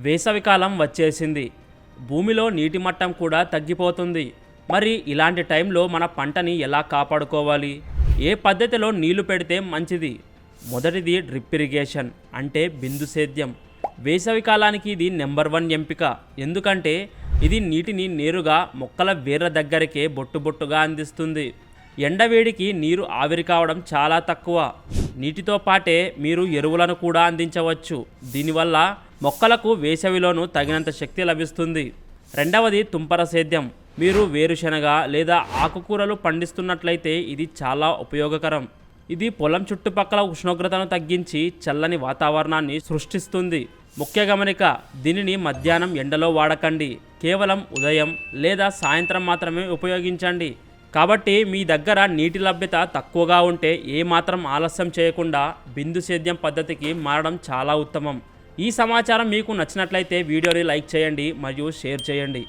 వేసవికాలం వచ్చేసింది. భూమిలో నీటి మట్టం కూడా తగ్గిపోతుంది. మరి ఇలాంటి టైంలో మన పంటని ఎలా కాపాడుకోవాలి? ఏ పద్ధతిలో నీళ్లు పెడితే మంచిది? మొదటిది డ్రిప్ ఇరిగేషన్ అంటే బిందు సేద్యం. వేసవికాలానికి ఇది నెంబర్ 1 ఎంపిక. ఎందుకంటే ఇది నీటిని నేరుగా మొక్కల వేర్ల దగ్గరికే బొట్టుబొట్టుగా అందిస్తుంది. ఎండవేడికి నీరు ఆవిరి కావడం చాలా తక్కువ. నీటితో పాటే మీరు ఎరువులను కూడా అందించవచ్చు. దీనివల్ల మొక్కలకు వేసవిలోనూ తగినంత శక్తి లభిస్తుంది. రెండవది తుంపర సేద్యం. మీరు వేరుశనగ లేదా ఆకుకూరలు పండిస్తున్నట్లయితే ఇది చాలా ఉపయోగకరం. ఇది పొలం చుట్టుపక్కల ఉష్ణోగ్రతను తగ్గించి చల్లని వాతావరణాన్ని సృష్టిస్తుంది. ముఖ్య గమనిక, దీనిని మధ్యాహ్నం ఎండలో వాడకండి. కేవలం ఉదయం లేదా సాయంత్రం మాత్రమే ఉపయోగించండి. కాబట్టి మీ దగ్గర నీటి లభ్యత తక్కువగా ఉంటే ఏమాత్రం ఆలస్యం చేయకుండా బిందు సేద్యం పద్ధతికి మారడం చాలా ఉత్తమం. ఈ సమాచారం మీకు నచ్చినట్లయితే వీడియోని లైక్ చేయండి మరియు షేర్ చేయండి.